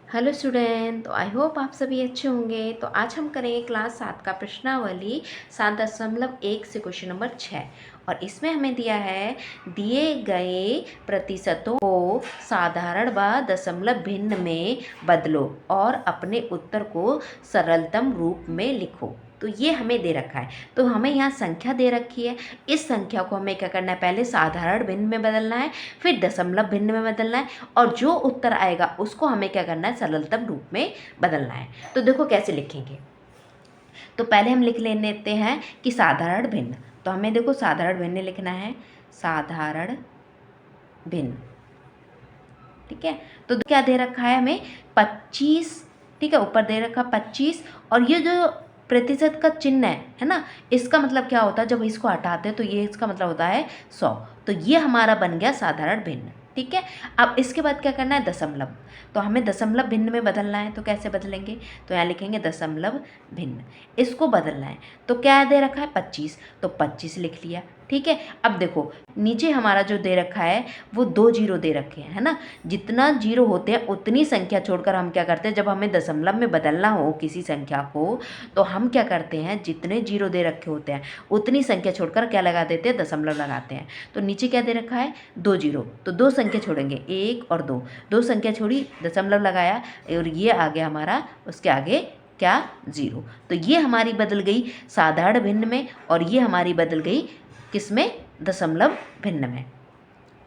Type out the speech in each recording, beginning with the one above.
Hello student, तो I hope आप सभी अच्छे होंगे। तो आज हम करेंगे क्लास 7 का प्रश्नावली 7.1 से क्वेश्चन नंबर 6। और इसमें हमें दिया है दिए गए प्रतिशतों को साधारण व दशमलव भिन्न में बदलो और अपने उत्तर को सरलतम रूप में लिखो। तो ये हमें दे रखा है, तो हमें यहाँ संख्या दे रखी है। इस संख्या को हमें क्या करना है, पहले साधारण भिन्न में बदलना है, फिर दशमलव भिन्न में बदलना है, और जो उत्तर आएगा उसको हमें क्या करना है, सरलतम रूप में बदलना है। तो देखो कैसे लिखेंगे। तो पहले हम लिख लेते हैं कि साधारण भिन्न। तो हमें देखो साधारण भिन्न लिखना है, साधारण भिन्न। ठीक है, तो क्या दे रखा है हमें, 25। ठीक है, ऊपर दे रखा 25, और ये जो प्रतिशत का चिन्ह है ना, इसका मतलब क्या होता है, जब इसको हटाते हैं तो ये इसका मतलब होता है 100। तो ये हमारा बन गया साधारण भिन्न। ठीक है, अब इसके बाद क्या करना है, दशमलव। तो हमें दशमलव भिन्न में बदलना है, तो कैसे बदलेंगे, तो यहाँ लिखेंगे दशमलव भिन्न। इसको बदलना है, तो क्या दे रखा है 25, तो 25 लिख लिया। ठीक है, अब देखो नीचे हमारा जो दे रखा है वो 2 जीरो दे रखे हैं, है ना। जितना जीरो होते हैं उतनी संख्या छोड़कर हम क्या करते हैं, जब हमें दशमलव में बदलना हो किसी संख्या को, तो हम क्या करते हैं, जितने जीरो दे रखे होते हैं उतनी संख्या छोड़कर क्या लगा देते हैं, दशमलव लगाते हैं। तो नीचे क्या दे रखा है, 2 जीरो, तो 2 संख्या छोड़ेंगे, 1 और 2, 2 संख्या छोड़ी, दशमलव लगाया, और ये आ गया हमारा, उसके आगे क्या, 0। तो ये हमारी बदल गई साधारण भिन्न में, और ये हमारी बदल गई किस में, दशमलव भिन्न में,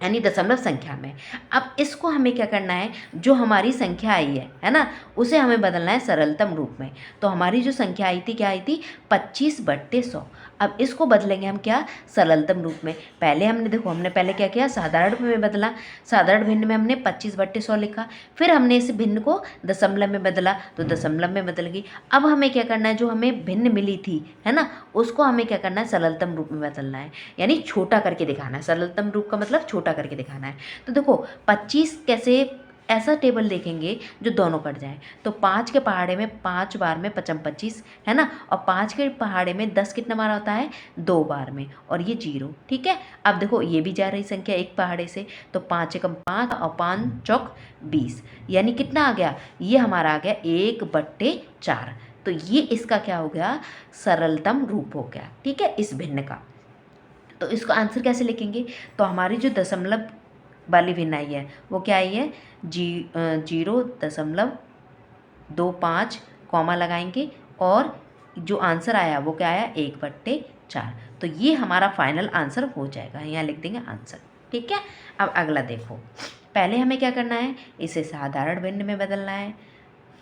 यानी दशमलव संख्या में। अब इसको हमें क्या करना है, जो हमारी संख्या आई है ना, उसे हमें बदलना है सरलतम रूप में। तो हमारी जो संख्या आई थी, क्या आई थी, 25/100। अब इसको बदलेंगे हम क्या, सरलतम रूप में। पहले हमने देखो, हमने पहले क्या किया, साधारण में बदला, साधारण भिन्न में हमने 25/100 लिखा, फिर हमने इस भिन्न को दशमलव में बदला, तो दशमलव में बदल गई। अब हमें क्या करना है, जो हमें भिन्न मिली थी, है ना, उसको हमें क्या करना है, सरलतम रूप में बदलना है, यानी छोटा करके दिखाना है। सरलतम रूप का मतलब छोटा करके दिखाना है। तो देखो 25 कैसे, ऐसा टेबल देखेंगे जो दोनों कट जाए। तो 5 के पहाड़े में 5 बार में 25, है ना, और 5 के पहाड़े में 10 कितना बार होता है, 2 बार में, और ये 0। ठीक है, अब देखो ये भी जा रही संख्या एक पहाड़े से, तो 5 एकम 5 और 5 चौक 20, यानी कितना आ गया, ये हमारा आ गया 1/4। तो ये इसका क्या हो गया, सरलतम रूप हो गया। ठीक है, इस भिन्न का। तो इसको आंसर कैसे लिखेंगे, तो हमारी जो दशमलव वाली भिन्न आई है वो क्या आई है, 0.25, कॉमा लगाएंगे, और जो आंसर आया वो क्या आया, 1/4। तो ये हमारा फाइनल आंसर हो जाएगा, यहाँ लिख देंगे आंसर। ठीक है, अब अगला देखो, पहले हमें क्या करना है, इसे साधारण भिन्न में बदलना है,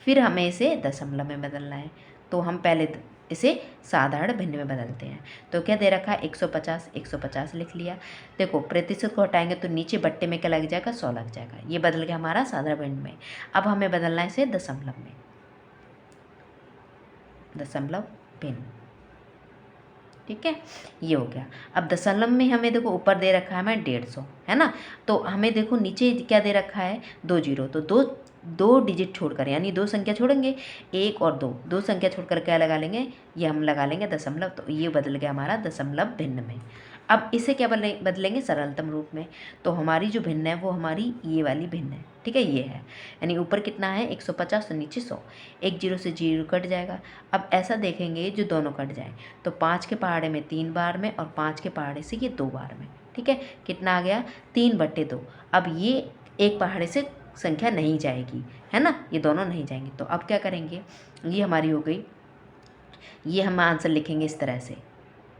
फिर हमें इसे दशमलव में बदलना है। तो हम पहले इसे साधारण भिन्न में बदलते हैं। तो क्या दे रखा है, 150, 150 लिख लिया। देखो प्रतिशत को हटाएंगे तो नीचे बट्टे में क्या लग जाएगा, 100 लग जाएगा। ये बदल गया हमारा साधारण भिन्न में। अब हमें बदलना है इसे दशमलव में, दशमलव भिन्न। ठीक है, ये हो गया। अब दशमलव में हमें देखो ऊपर दे रखा है हमें 150, है ना, तो हमें देखो नीचे क्या दे रखा है, 2 जीरो, तो दो डिजिट छोड़कर, यानी 2 संख्या छोड़ेंगे, 1 और 2, 2 संख्या छोड़कर क्या लगा लेंगे, ये हम लगा लेंगे दशमलव। तो ये बदल गया हमारा दशमलव भिन्न में। अब इसे क्या बदलेंगे, सरलतम रूप में। तो हमारी जो भिन्न है वो हमारी ये वाली भिन्न है। ठीक है, ये है, यानी ऊपर कितना है 150, तो नीचे 100, 1 जीरो से जीरो कट जाएगा। अब ऐसा देखेंगे जो दोनों कट जाए, तो 5 के पहाड़े में 3 बार में, और 5 के पहाड़े से ये 2 बार में। ठीक है, कितना आ गया, 3/2। अब ये एक पहाड़े से संख्या नहीं जाएगी, है ना, ये दोनों नहीं जाएंगे। तो अब क्या करेंगे, ये हमारी हो गई, ये हम आंसर लिखेंगे इस तरह से,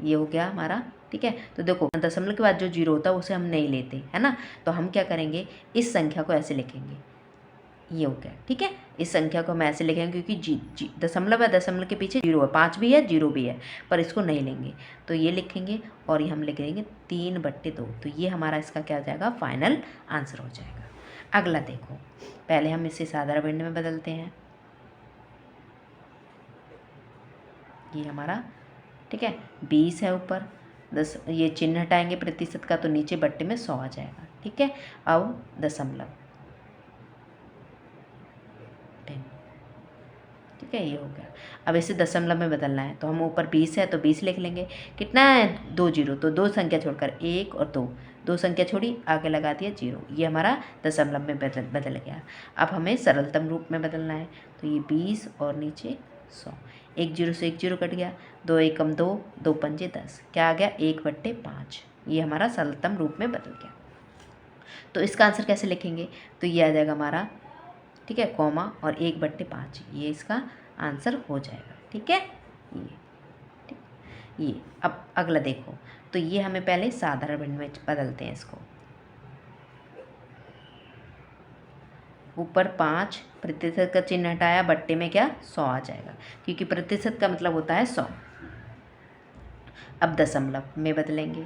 ये हो गया हमारा। ठीक है, तो देखो दशमलव के बाद जो जीरो होता है उसे हम नहीं लेते, है ना, तो हम क्या करेंगे, इस संख्या को ऐसे लिखेंगे, ये हो गया। ठीक है, इस संख्या को हम ऐसे लिखेंगे क्योंकि दशमलव है, दशमलव के पीछे जीरो है, 5 भी है, जीरो भी है, पर इसको नहीं लेंगे, तो ये लिखेंगे, और ये हम लिख देंगे 3/2। तो ये हमारा इसका क्या हो जाएगा, फाइनल आंसर हो जाएगा। अगला देखो, पहले हम इसे साधारण भिन्न में बदलते हैं, ये हमारा, ठीक है, 20 है ऊपर, 10, ये चिन्ह हटाएंगे प्रतिशत का, तो नीचे बट्टे में 100 आ जाएगा। ठीक है, अब दशमलव भिन्न। ठीक है, ये हो गया। अब इसे दशमलव में बदलना है, तो हम ऊपर 20 है तो 20 लिख लेंगे, कितना है, 2 जीरो, तो 2 संख्या छोड़कर 1 और 2, दो संख्या छोड़ी, आगे लगा दिया 0, ये हमारा दशमलव में बदल गया। अब हमें सरलतम रूप में बदलना है, तो ये 20 और नीचे 100, 1 0 से 1 0 कट गया, 2 एकम 2, 2 पंजे 10, क्या आ गया 1/5, ये हमारा सरलतम रूप में बदल गया। तो इसका आंसर कैसे लिखेंगे, तो ये आ जाएगा हमारा, ठीक है, कॉमा और 1/5, ये इसका आंसर हो जाएगा। ठीक है, ये अब अगला देखो, तो ये हमें पहले साधारण भिन्न में बदलते हैं इसको। ऊपर 5 प्रतिशत का चिन्ह हटाया, बट्टे में क्या 100 आ जाएगा, क्योंकि प्रतिशत का मतलब होता है 100। अब दशमलव में बदलेंगे,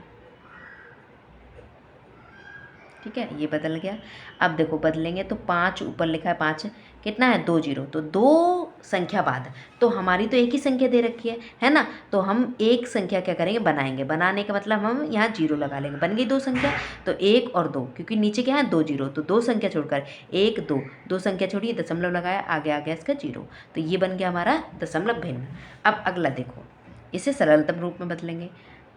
ठीक है, ये बदल गया। अब देखो बदलेंगे तो 5 ऊपर लिखा है, 5 कितना है 2 0, तो 2 संख्या बाद, तो हमारी तो एक ही संख्या दे रखी है ना, तो हम एक संख्या क्या करेंगे बनाएंगे, बनाने का मतलब हम यहाँ 0 लगा लेंगे, बन गई 2 संख्या, तो 1 और 2, क्योंकि नीचे क्या है 2 0, तो 2 संख्या छोड़कर 1 2, 2 संख्या छोड़िए, दशमलव लगाया, आगे आ गया इसका 0, तो ये बन गया हमारा दशमलव भिन्न। अब अगला देखो, इसे सरलतम रूप में बदलेंगे,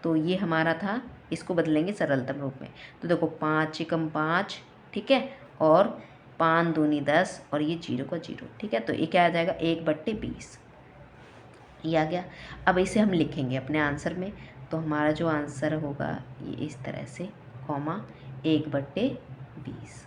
तो ये हमारा था, इसको बदलेंगे सरलतम रूप में, तो देखो 5 एकम 5, ठीक है, और 5 दूनी 10, और ये 0 का 0, ठीक है, तो ये क्या आ जाएगा 1/20, ये आ गया। अब इसे हम लिखेंगे अपने आंसर में, तो हमारा जो आंसर होगा ये इस तरह से, कॉमा 1/20,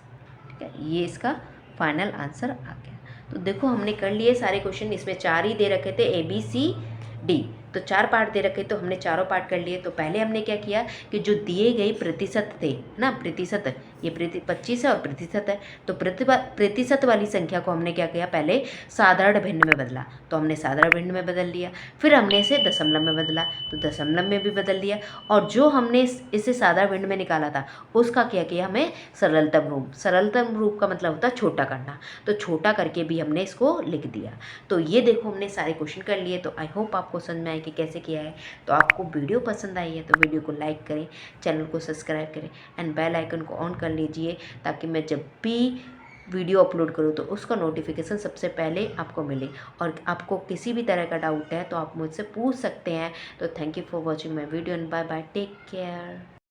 ठीक है, ये इसका फाइनल आंसर आ गया। तो देखो हमने कर लिए सारे क्वेश्चन, इसमें 4 ही दे रखे थे, ABCD, तो 4 पार्ट दे रखे, तो हमने चारों पार्ट कर लिए। तो पहले हमने क्या किया कि जो दिए गए प्रतिशत थे ना, प्रतिशत, ये 25 है और प्रतिशत है, तो प्रतिशत वाली संख्या को हमने क्या किया, पहले साधारण भिन्न में बदला, तो हमने साधारण भिन्न में बदल लिया, फिर हमने इसे दशमलव में बदला, तो दशमलव में भी बदल लिया, और जो हमने इसे साधारण भिन्न में निकाला था उसका क्या किया, हमें सरलतम रूप, सरलतम रूप का मतलब होता है छोटा करना, तो छोटा करके भी हमने इसको लिख दिया। तो ये देखो हमने सारे क्वेश्चन कर लिए। तो आई होप आपको समझ में आए कि कैसे किया है। तो आपको वीडियो पसंद आई है तो वीडियो को लाइक करें, चैनल को सब्सक्राइब करें एंड बेल आइकन को ऑन कर लीजिए, ताकि मैं जब भी वीडियो अपलोड करूँ तो उसका नोटिफिकेशन सबसे पहले आपको मिले। और आपको किसी भी तरह का डाउट है तो आप मुझसे पूछ सकते हैं। तो thank you for watching my video and bye bye, take care.